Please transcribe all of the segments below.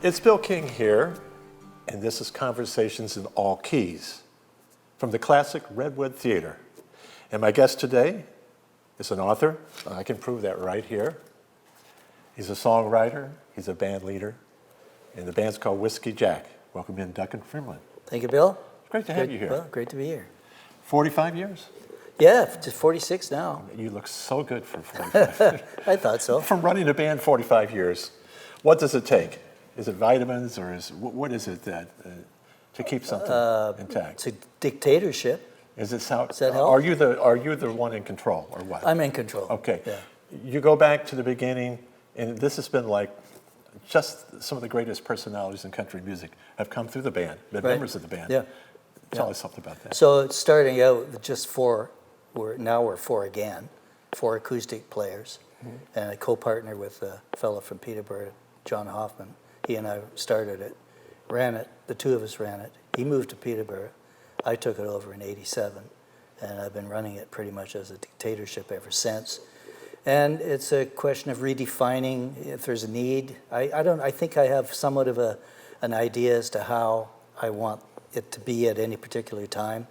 It's Bill King here, and this is Conversations in All Keys from the classic Redwood Theater. And my guest today is an author. I can prove that right here. He's a songwriter, he's a band leader, and the band's called Whiskey Jack. Welcome in, Duncan Fremlin. Thank you, Bill. It's great to have you here. Well, great to be here. 45 years? Yeah, just 46 now. You look so good for 45. I thought so. From running a band 45 years, what does it take? Is it vitamins, or what is it that to keep something intact? It's a dictatorship. Is it how? Does that help? Are you the one in control, or what? I'm in control. Okay. Yeah. You go back to the beginning, and this has been like just some of the greatest personalities in country music have come through the band, been Right. members of the band. Yeah. Tell us something about that. So it's starting out with just four. We're four again, four acoustic players, and a co-partner with a fellow from Peterborough, John Hoffman. He and I started it, ran it. The two of us ran it. He moved to Peterborough. I took it over in '87, and I've been running it pretty much as a dictatorship ever since. And it's a question of redefining if there's a need. I think I have somewhat of an idea as to how I want it to be at any particular time.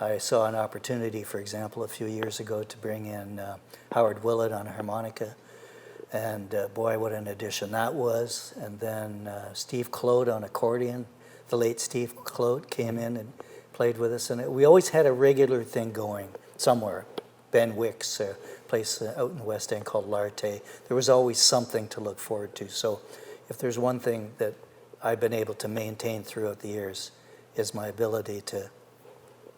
I saw an opportunity, for example, a few years ago to bring in Howard Willett on a harmonica. And boy, what an addition that was. And then Steve Claude on accordion. The late Steve Claude came in and played with us. And we always had a regular thing going somewhere. Ben Wick's place out in the West End called L'Arte. There was always something to look forward to. So if there's one thing that I've been able to maintain throughout the years is my ability to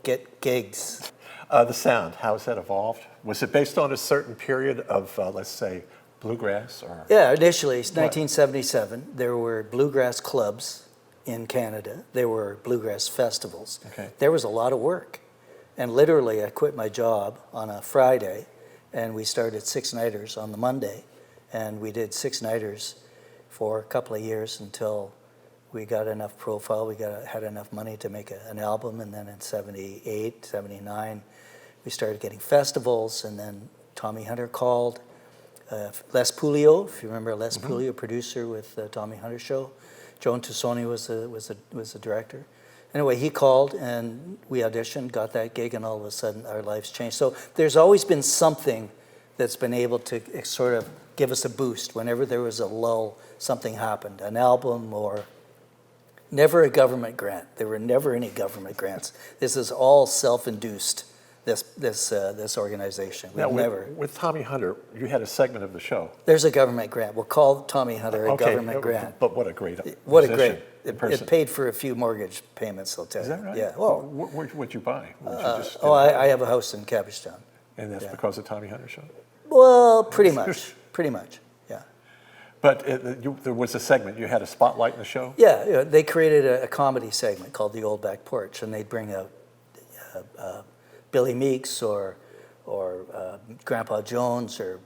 get gigs. The sound, how has that evolved? Was it based on a certain period of, let's say, bluegrass? Or Yeah, initially, it's 1977. There were bluegrass clubs in Canada. There were bluegrass festivals. Okay. There was a lot of work. And literally, I quit my job on a Friday, and we started six-nighters on the Monday. And we did six-nighters for a couple of years until we got enough profile, had enough money to make an album, and then in 78, 79, we started getting festivals, and then Tommy Hunter called. Les Pulio, if you remember Les Pulio, producer with the Tommy Hunter Show. Joan Tussoni was the director. Anyway, he called, and we auditioned, got that gig, and all of a sudden our lives changed. So there's always been something that's been able to sort of give us a boost. Whenever there was a lull, something happened, an album or never a government grant. There were never any government grants. This is all self-induced, this organization. now, with Tommy Hunter, you had a segment of the show. There's a government grant. We'll call Tommy Hunter a government grant. But what a great What a musician great, it paid for a few mortgage payments, I'll tell you. Is that right? Yeah. Well, what'd you buy? I have a house in Cabbagetown. And that's because of Tommy Hunter Show? Well, pretty much, yeah. But there was a segment, you had a spotlight in the show? Yeah, they created a comedy segment called The Old Back Porch, and they'd bring out Billy Meeks or Grandpa Jones, or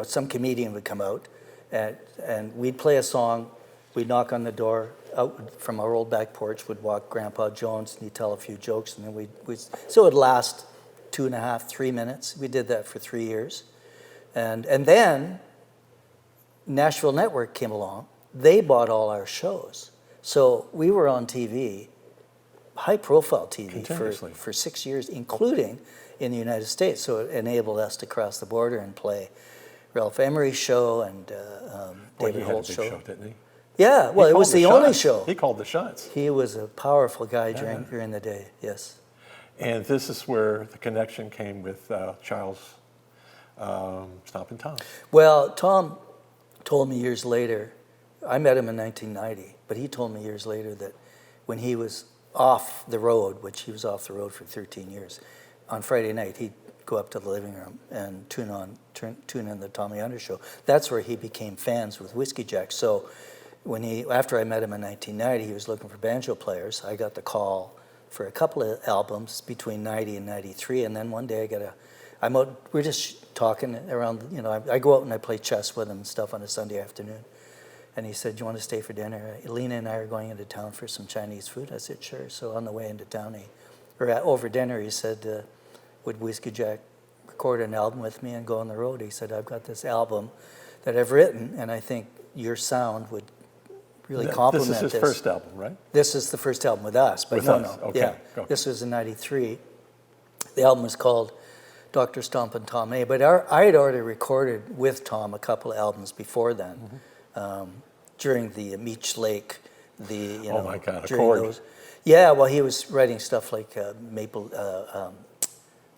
some comedian would come out, and we'd play a song. We'd knock on the door out from our old back porch. Would walk Grandpa Jones, and he'd tell a few jokes, and then we'd so it'd last 2.5, 3 minutes. We did that for 3 years, and then Nashville Network came along. They bought all our shows, so we were on TV, high-profile TV for 6 years, including in the United States. So it enabled us to cross the border and play Ralph Emery's show and David Holt's show. He had a big show, didn't he? Yeah, well, it was the only show. He called the shots. He was a powerful guy during the day, yes. And this is where the connection came with Charles Stompin Tom. Well, Tom told me years later, I met him in 1990, but he told me years later that when he was off the road, which he was off the road for 13 years, on Friday night he'd go up to the living room and tune in the Tommy Hunter Show. That's where he became fans with Whiskey Jack. So after I met him in 1990, he was looking for banjo players. I got the call for a couple of albums between 90 and 93, and then one day we're just talking around, I go out and I play chess with him and stuff on a Sunday afternoon. And he said, "Do you want to stay for dinner? Lena and I are going into town for some Chinese food." I said, "Sure." So on the way into town, over dinner, he said, "Would Whiskey Jack record an album with me and go on the road?" He said, "I've got this album that I've written, and I think your sound would really compliment This is his first album, right? This is the first album with us, but With no, us, no, okay, yeah. go. This was in '93. The album was called Dr. Stompin Tom A. But I had already recorded with Tom a couple of albums before then, during the Meech Lake, Oh my God, during Accord. those. Yeah, well, he was writing stuff like Maple.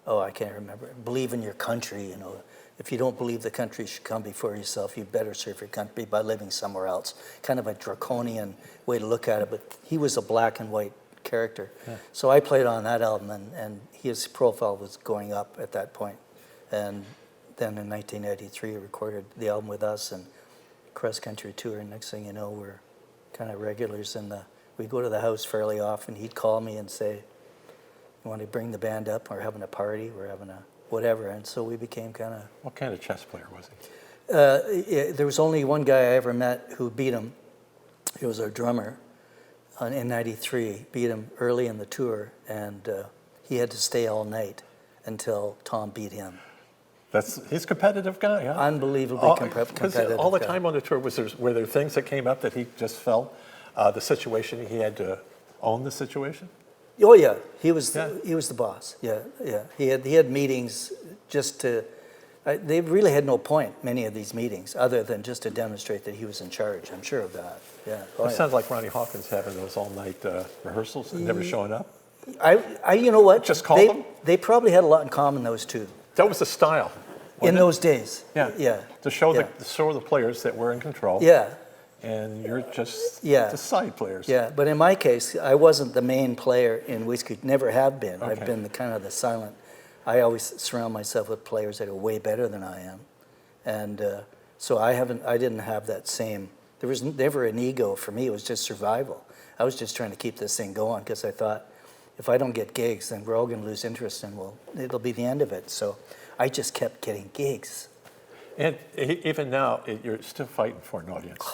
I can't remember. Believe in your country. You know, if you don't believe the country should come before yourself, you better serve your country by living somewhere else. Kind of a draconian way to look at it, but he was a black and white character. Yeah. So I played on that album, and his profile was going up at that point. And then in 1983, he recorded the album with us and cross-country tour. And next thing you know, we're kind of regulars we go to the house fairly often. He'd call me and say, "You want to bring the band up? We're having a party. We're having a whatever." And so we became kind of... What kind of chess player was he? There was only one guy I ever met who beat him. He was our drummer in '93. Beat him early in the tour, and he had to stay all night until Tom beat him. He's a competitive guy, huh? Unbelievably competitive. All the guy. time on the tour, were there things that came up that he just felt the situation, he had to own the situation? Oh yeah, he was the boss. Yeah. He had meetings just to. They really had no point, many of these meetings, other than just to demonstrate that he was in charge. I'm sure of that. Yeah. It sounds like Ronnie Hawkins having those all-night rehearsals and never showing up. You know what? Just call them? They probably had a lot in common, those two. That was the style. In those days. Yeah. Yeah. To show the players that we're in control. Yeah. And you're just the side players. Yeah, but in my case, I wasn't the main player in Whiskey. Never have been. Okay. I've been the silent. I always surround myself with players that are way better than I am, and so I didn't have that same. There was never an ego for me. It was just survival. I was just trying to keep this thing going because I thought, if I don't get gigs, then we're all going to lose interest, and it'll be the end of it. So I just kept getting gigs. And even now, you're still fighting for an audience.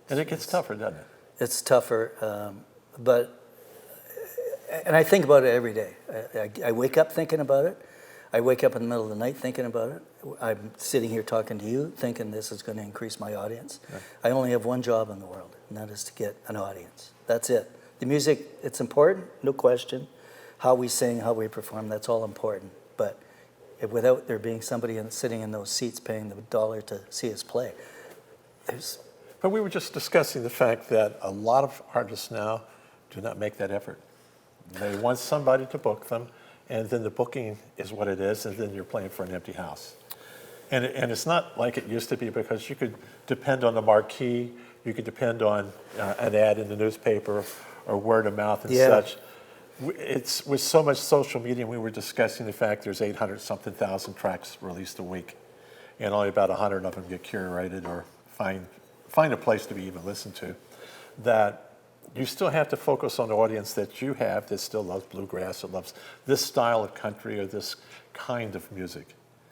And it gets tougher, doesn't it? It's tougher, and I think about it every day. I wake up thinking about it. I wake up in the middle of the night thinking about it. I'm sitting here talking to you, thinking this is going to increase my audience. Right. I only have one job in the world, and that is to get an audience. That's it. The music, it's important, no question. How we sing, how we perform, that's all important. But without there being somebody sitting in those seats paying the dollar to see us play, But we were just discussing the fact that a lot of artists now do not make that effort. They want somebody to book them, and then the booking is what it is, and then you're playing for an empty house. And it's not like it used to be, because you could depend on the marquee, you could depend on an ad in the newspaper or word of mouth and such. It's with so much social media, we were discussing the fact there's 800-something thousand tracks released a week, and only about 100 of them get curated or find a place to be even listened to, that you still have to focus on the audience that you have that still loves bluegrass, that loves this style of country or this kind of music.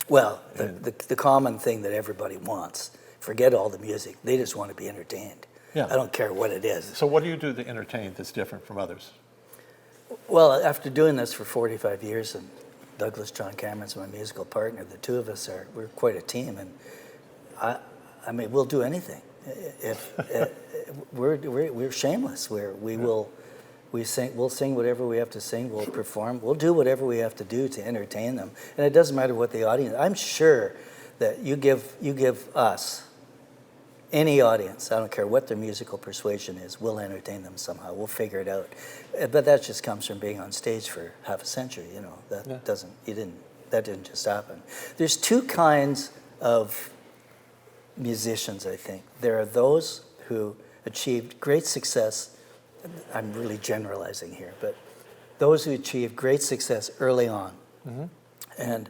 Well, the common thing that everybody wants, forget all the music, they just want to be entertained. Yeah. I don't care what it is. So what do you do to entertain that's different from others? Well, after doing this for 45 years, and Douglas John Cameron's my musical partner, the two of us we're quite a team, and I mean, we'll do anything. If we're shameless, we'll sing whatever we have to sing, we'll perform, we'll do whatever we have to do to entertain them, and it doesn't matter what the audience. I'm sure that you give us any audience, I don't care what their musical persuasion is, we'll entertain them somehow. We'll figure it out. But that just comes from being on stage for half a century. You know, that didn't just happen. There's two kinds of musicians, I think. There are those who achieved great success. I'm really generalizing here, but those who achieved great success early on. Mm-hmm. And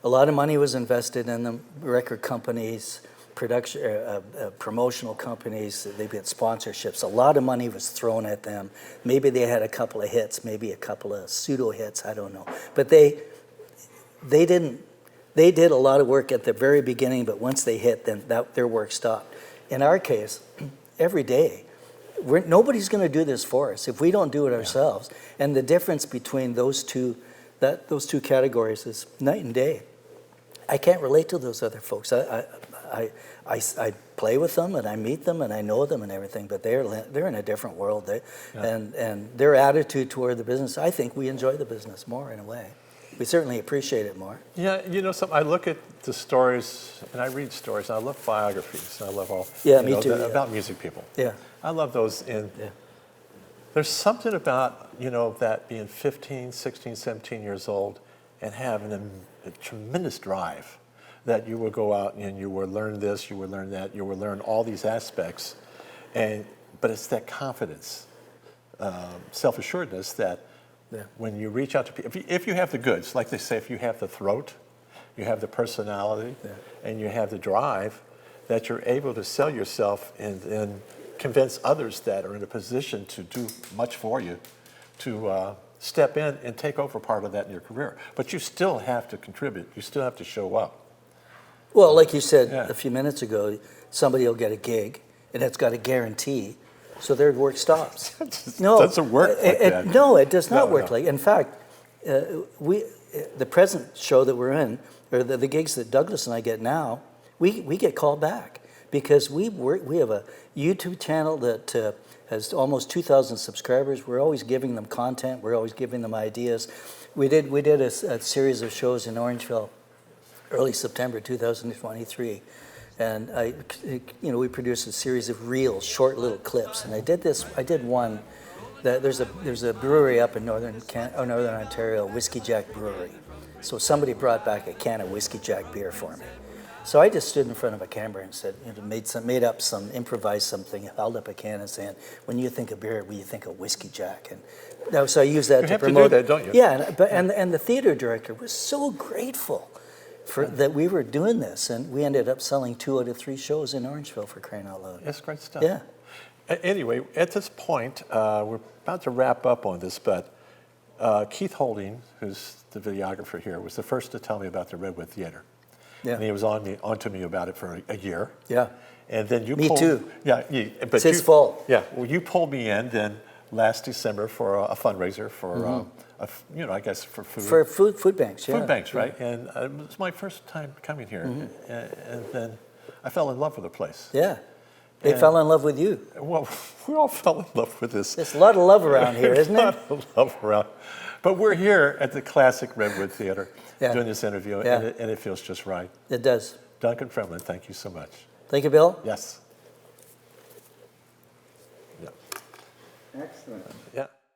a lot of money was invested in them, record companies, production, promotional companies, they get sponsorships. A lot of money was thrown at them. Maybe they had a couple of hits, maybe a couple of pseudo hits, I don't know. But they did a lot of work at the very beginning, but once they hit, then their work stopped. In our case, every day, nobody's going to do this for us if we don't do it ourselves. And the difference between those two categories is night and day. I can't relate to those other folks. I play with them and I meet them and I know them and everything, but they're in a different world. And their attitude toward the business, I think we enjoy the business more in a way. We certainly appreciate it more. Yeah, you know, I look at the stories, and I read stories, and I love biographies, and I love all, Me too, about music people. Yeah. I love those, and there's something about, that being 15, 16, 17 years old and having a tremendous drive that you will go out and you will learn this, you will learn that, you will learn all these aspects, but it's that confidence, self-assuredness that when you reach out to people, if you have the goods, like they say, if you have the throat, you have the personality, and you have the drive, that you're able to sell yourself and convince others that are in a position to do much for you to step in and take over part of that in your career. But you still have to contribute. You still have to show up. Well, like you said a few minutes ago, somebody will get a gig, and it's got a guarantee, so their work stops. No, it doesn't work like that. No, it does not work like. In fact, the present show that we're in, or the gigs that Douglas and I get now, we get called back because we have a YouTube channel that has almost 2,000 subscribers. We're always giving them content. We're always giving them ideas. We did a series of shows in Orangeville, early September 2023. And we produced a series of reels, short little clips. And I did one that there's a brewery up in northern Ontario, Whiskey Jack Brewery. So somebody brought back a can of Whiskey Jack beer for me. So I just stood in front of a camera and said, improvised something, held up a can and saying, when you think of beer, you think of Whiskey Jack. And so I used that to promote. You have to do that, don't you? Yeah, and the theater director was so grateful that we were doing this, and we ended up selling 2 out of 3 shows in Orangeville, for crying out loud. That's great stuff. Yeah. Anyway, at this point, we're about to wrap up on this, but Keith Holding, who's the videographer here, was the first to tell me about the Redwood Theater. Yeah. And he was on to me about it for a year. Yeah. And then me too. Yeah. But it's his fault. Yeah. Well, you pulled me in then last December for a fundraiser for, I guess for food. For food banks, yeah. Food banks, right? Yeah. And it was my first time coming here. And then I fell in love with the place. Yeah. They fell in love with you. Well, we all fell in love with this. There's a lot of love around here, isn't it? A lot of love around. But we're here at the classic Redwood Theater doing this interview, and it feels just right. It does. Duncan Fremlin, thank you so much. Thank you, Bill. Yes. Excellent. Yeah.